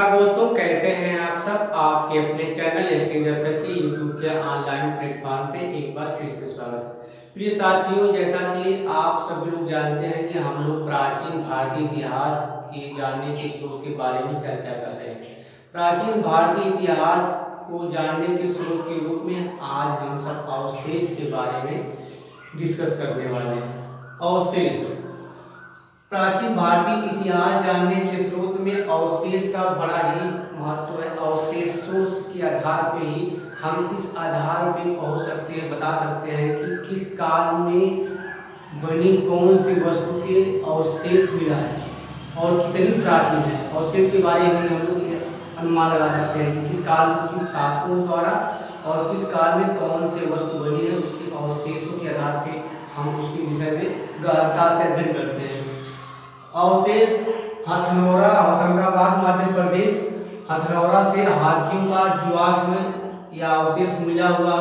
नमस्कार दोस्तों, कैसे हैं आप सब। आपके अपने चैनल एसटी दर्शक के यूट्यूब के ऑनलाइन प्लेटफॉर्म पे एक बार फिर से स्वागत है। प्रिय साथियों, जैसा कि आप सभी लोग जानते हैं कि हम लोग प्राचीन भारतीय इतिहास के जानने के स्रोत के बारे में चर्चा कर रहे हैं। प्राचीन भारतीय इतिहास को जानने के स्रोत के रूप में आज हम सब अवशेष के बारे में डिस्कस करने वाले हैं। अवशेष, प्राचीन भारतीय इतिहास जानने के स्रोत में अवशेष का बड़ा ही महत्व है। अवशेषों के आधार पे ही हम इस आधार पे पहुंच सकते हैं, बता सकते हैं कि किस काल में बनी कौन सी वस्तु के अवशेष मिला है और कितनी प्राचीन है। अवशेष के बारे में हम लोग अनुमान लगा सकते हैं कि किस काल के शासकों द्वारा और किस काल में कौन से वस्तु बनी है। उसके अवशेषों के आधार पे हम उसके विषय में गहनता से अध्ययन करते हैं। अवशेष हथनौरा, होशंगाबाद, मध्य प्रदेश। हथनौरा से हाथियों का जीवाश्म या अवशेष मिला हुआ।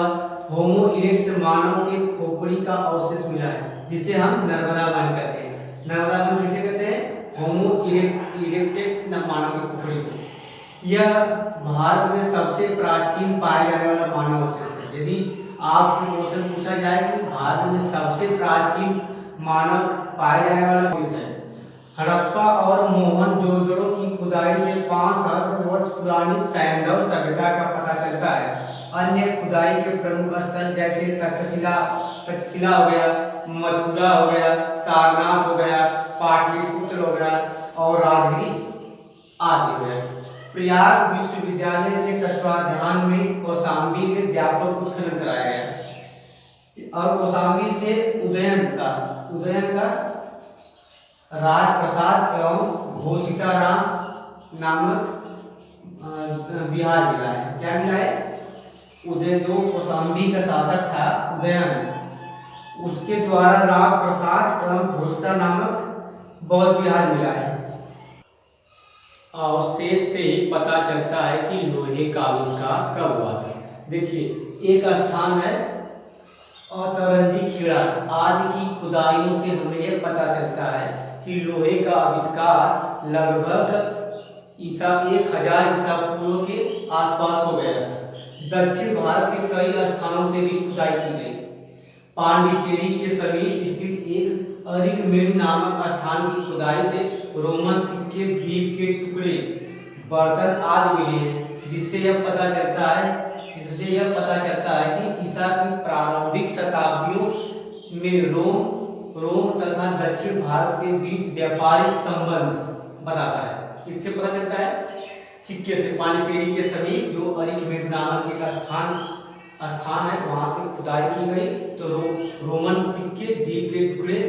होमो इरेक्टस, मानव के खोपड़ी का अवशेष मिला है, जिसे हम नर्मदा वन कहते हैं। नर्मदा वन किसे कहते हैं? होमो इरेक्टस, मानव की खोपड़ी को। यह भारत में सबसे प्राचीन पाया जाने वाला मानव अवशेष है। यदि आपको क्वेश्चन पूछा जाए कि भारत में सबसे प्राचीन मानव पाया जाने वाला अवशेष है, हड़प्पा और मोहनजोदड़ो की खुदाई से 5 सहस्त्र वर्ष पुरानी सैंधव सभ्यता का पता चलता है। अन्य खुदाई के प्रमुख स्थल जैसे तक्षशिला हो गया, मथुरा हो गया, सारनाथ हो गया, पाटलिपुत्र हो गया और राजगिरी आदि हो गया। प्रयाग विश्वविद्यालय के तत्वाधान में कौशाम्बी में व्यापक उत्खनन कराया गया और कौशाम्बी से उदयन का राजप्रसाद एवं घोषिताराम नामक विहार मिला है। क्या मिला है? उदय, जो कौशाम्बी का शासक था उदयन, उसके द्वारा राजप्रसाद एवं घोषिता नामक बौद्ध विहार मिला है। अवशेष से ही पता चलता है कि लोहे का आविष्कार कब हुआ था। देखिए, एक स्थान है अतरंजी खेड़ा आदि की खुदाइयों से हमें यह पता चलता है कि लोहे का आविष्कार लगभग ईसा 1000 ईसा पूर्व के आसपास हो गया। दक्षिण भारत के कई स्थानों से भी खुदाई की गई। पांडिचेरी के समीप स्थित एक अरिकमेरु नामक स्थान की खुदाई से रोमन सिक्के, द्वीप के टुकड़े, बर्तन आदि मिले हैं, जिससे यह पता चलता है कि ईसा की प्रारंभिक शताब्दियों में रोम तथा दक्षिण भारत के बीच व्यापारिक संबंध बताता है। इससे पता चलता है सिक्के से। पांडिचेरी के समीप जो अरिकमेरु नामक एक स्थान है, वहां से खुदाई की गई तो रोमन सिक्के, द्वीप के टुकड़े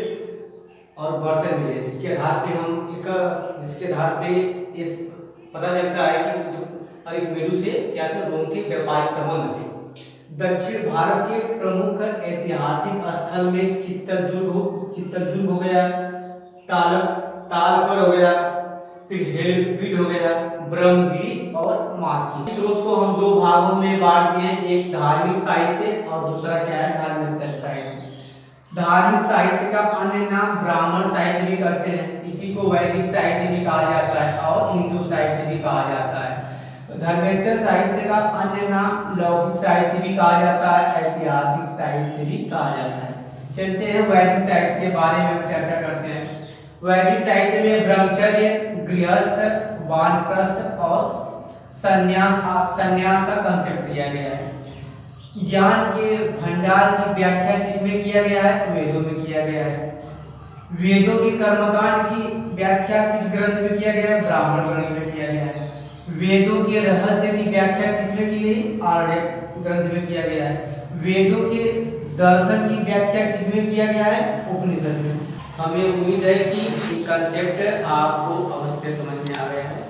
और बर्तन मिले, जिसके आधार पे इस पता चलता है कि अरिकमेरु से क्या थे? रोम के व्यापारिक संबंध थे। दक्षिण भारत के प्रमुख ऐतिहासिक स्थल में चित्तरदुर्ग हो गया, तालकर हो गया, फिर हेरपीड हो गया, ब्रह्मगिरी और मास्की। स्रोत को हम दो भागों में बांट दिए, एक धार्मिक साहित्य और दूसरा क्या है? धार्मिक साहित्य। धार्मिक साहित्य का अन्य नाम ब्राह्मण साहित्य भी कहते हैं। इसी को वैदिक साहित्य भी कहा जाता है और हिंदू साहित्य भी कहा जाता है। धर्मेंद्र साहित्य का अन्य नाम लौकिक साहित्य भी कहा जाता है, ऐतिहासिक साहित्य भी कहा जाता है। चलते हैं वैदिक साहित्य के बारे में हम चर्चा करते हैं। वैदिक साहित्य में ब्रह्मचर्य, गृहस्थ, वानप्रस्थ और संन्यास का कंसेप्ट दिया गया है। ज्ञान के भंडार की व्याख्या किसमें किया गया है? वेदों में किया गया है। वेदों के कर्मकांड की व्याख्या किस ग्रंथ में किया गया है? ब्राह्मण ग्रंथ में किया गया है। वेदों के रहस्य की व्याख्या किसमें की गई? आर्य ग्रंथ में किया गया है। वेदों के दर्शन की व्याख्या किसमें किया गया है? उपनिषद में। हमें उम्मीद है कि ये कंसेप्ट आपको अवश्य समझ में आ गया है।